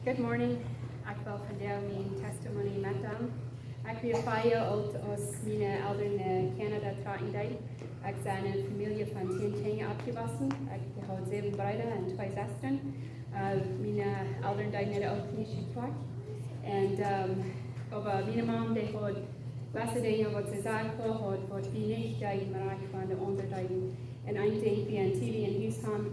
Good morning. Ek wil vandag mijn testimony met dan. Ek weer 5 jaar oud als mijn ouders in Canada trouwden. Ik ben een familie van 10 kinderen opgewachsen. Ik heb 7 broers en 2 zusters. Mijn ouders zijn net ook niet gekwak. En aber meine Mom, die hat gewisse Dinge, was sie sagen hat, was wir nicht im Bereich von der Unterteilung. Und ein Ding, wie ein TV in Haus haben,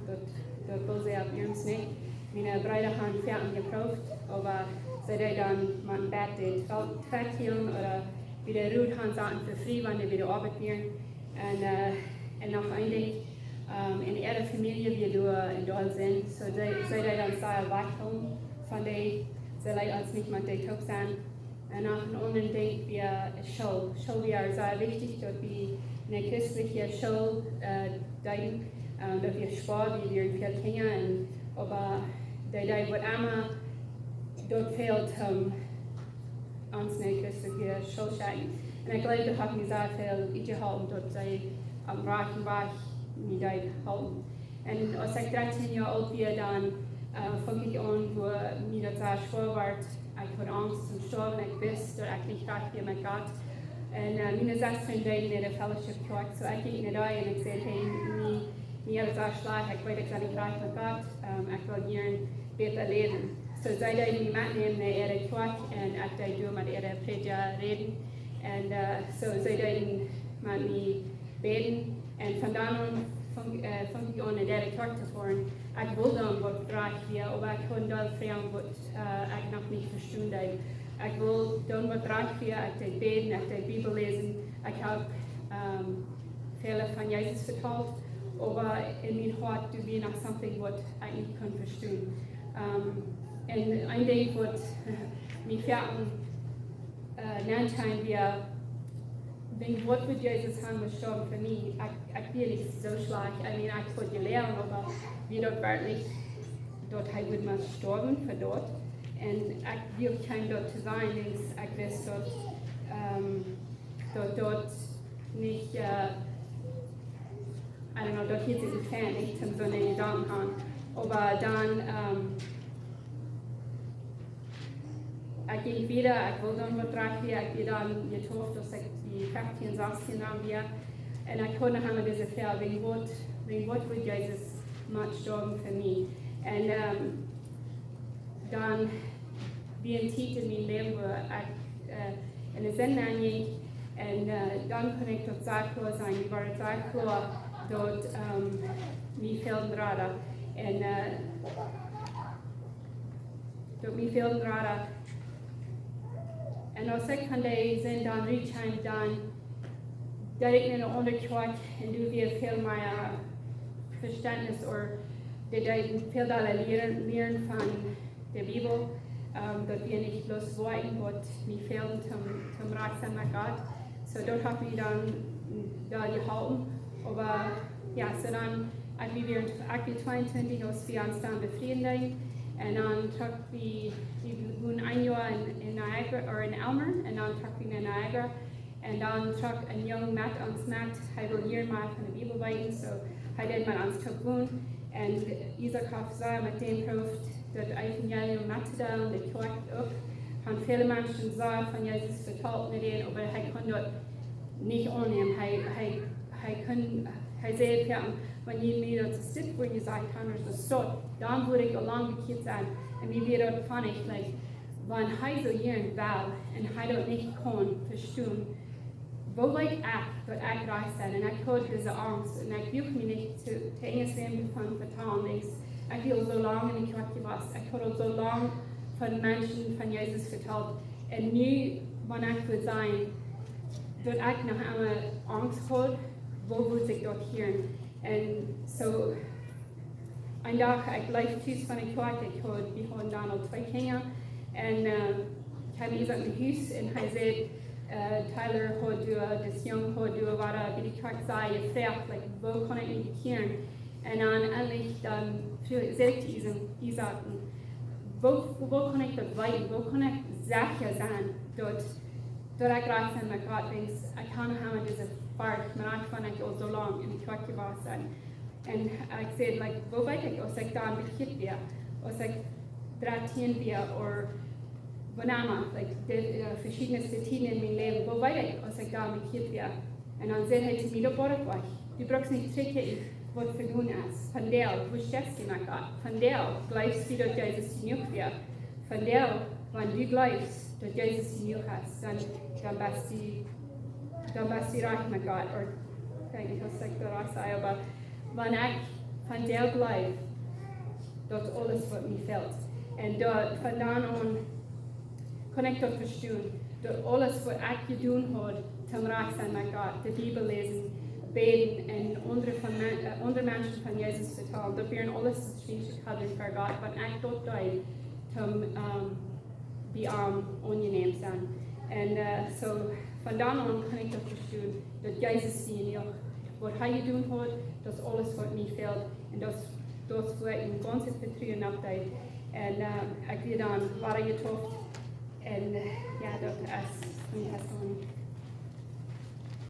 dort will sie auf ihrem nicht. Meine Brüder haben Pferden geprüft, aber sie dann man Bett weghielten oder wieder ruht haben, sagten für frei, wenn die wieder Arbeit wären. Und noch ein Ding, in ihrer Familie, wie du in Deutschland sind, so sie dann sehr wegkommen von denen, sie leid als nicht mal die Top sind. Und noch ein anderes Ding, wie Show. Show wäre sehr wichtig, dort wie eine christliche Show deuten, dort wir Sport, wie wir viel Kinder, aber die wird immer dort fehlt, uns eine christliche Show schauen. Und ich glaube, da haben wir sehr viel gehalten, dort sei am reichen Weg mit die halten. Und als ich 13 Jahre alt war, dann fing ich an, wo mir das sehr schwer war. Ich hatte Angst zum Sterben, ich wusste, dass ich nicht recht wie mit Gott. Und meine Schwestern waren in der Fellowship Church, so ich ging da und ich sagte, hey, mir ist sehr schlecht, ich weiß, ich bin nicht recht mit Gott, ich will hier besser leben. So sie wollten mich mitnehmen in ihre Church und ich durfte mit ihrer Prediger reden. Und so sie wollten mit mir beten. Und von dann an fing ich an, in der Church zu fahren. Ich wollte dann, was reich wäre, aber ich konnte da fragen, was ich noch nicht verstanden. Ich wollte dann, was reich wäre, ich wollte beten, ich wollte Bibel lesen. Ich habe viele von Jesus vertraut, aber in meinem Herz du wir noch something, was ich nicht kann verstehen. Und ein Ding, was mich Pferden nennt, wir wenn Wort mit Jesus haben gestorben für mich, ich bin nicht so schlecht. Ich konnte lernen, aber wie dort wirklich, dort wird man gestorben für dort. Und ich will kein dort zu sein, ich weiß dort nicht, dort hier zu entfernen, nicht so eine Gedanken haben. Aber dann, ich ging wieder, ich wollte dann mit reich wieder, ich bin dann getauft, dass ich die 15, 16 Jahre war. Und ich konnte haben diese Fälle, wegen Wort wird Jesus mal gestorben für mich. Und dann, wie ein Titel in meinem Leben, wo ich in der Sinn anging, und dann konnte ich dort sehr klar sein, ich war sehr klar, dort mir fehlten gerade. Und dort mir fehlten gerade. Und als ich von der sind, dann reach ich dann, dass ich in einer anderen Church und du wirst viel mehr Verständnis oder viel da lernen von der Bibel, dass wir nicht bloß wollen, was mir fehlt zum Reichsein mit Gott. So dort habe ich dann da gehalten. Aber ja, so dann, ich war 22, als wir uns dann befrieden. Und dann trug wir wohnen ein Jahr in Niagara, oder in Elmer, und dann trug wir in Niagara. Und dann trug ein junger Mann uns mit, er will hier mal von der Bibel weiten, so er hat mal uns wohnen. Und Isaac hat gesagt, mit dem Prof, dass ein Jahr Mann da und der Kirche auch, haben viele Menschen gesagt, von Jesus vertraut mit denen, aber er konnte dort nicht annehmen. Er sagt, ja, wenn ich mir das sitzt, wo ich sagen kann, das ist dort, dann würde ich allein gekehrt sein. Und mir wird dort fand ich, like, wenn er so hier in Welt und er dort nicht kann, verstehen, wo will ich dort reich sein? Und ich hatte diese Angst und ich will mich nicht zu enges Leben von vertrauen. Ich will so lange in die Kirche was. Ich habe so lange von Menschen von Jesus vertraut. Und nie, wenn ich will sein, dort ich noch einmal Angst habe, wo will ich dort hier? Und so, ein Tag, ich lief zu von der Kirche, wir hatten dann noch 2 Kinder. Und ich habe gesagt, im Haus, und er sagt, Tyler, das Junge, war da, wie die Kirche sei, gefragt, like, wo kann ich mich kehren? Und dann endlich, dann sagte ich sagten, wo kann ich dort weiten, wo kann ich sicher sein, dort ich reich sein mit Gott, ich kann haben diese Fahrt, ich fand ich auch so lange in der Kirche war sein. Und ich sagte, like, wo weiß ich, als ich dann bekehrt wäre, als ich draftieren wir oder wanneer, like de verschiedenste tijden in mijn leven, waar weet ik als ik daar met weer. En dan zei hij te mij, dat borg was. Du brauchst nicht trekken wat verdoen is. Van deel, hoe sterkst je met God? Van deel, blijfst du dat Jezus genoeg weer. Van deel, wanneer du blijfst dat Jezus genoeg is, dan best du reich met God. Of, ik weet niet of ik dat ook zei, maar wanneer ik van deel blijf, dat alles wat mij fehlt. En dat vandaan aan kan ik dat verstaan. Dat alles wat ik gedaan heb, te rijk zijn met God, de Bibel lezen, beten en andere mensen van Jezus vertellen. Dat we alles geschenkt hebben voor God, wat ik dat deed, te ongeneem zijn. En zo vandaan aan kan ik dat verstaan. Dat Jezus die wat hij gedaan heeft, dat is alles wat mij fehlt. En dat is waar ik een ganze vertrouwen op deed. En ik weer dan waar getroffen. En ja, dat is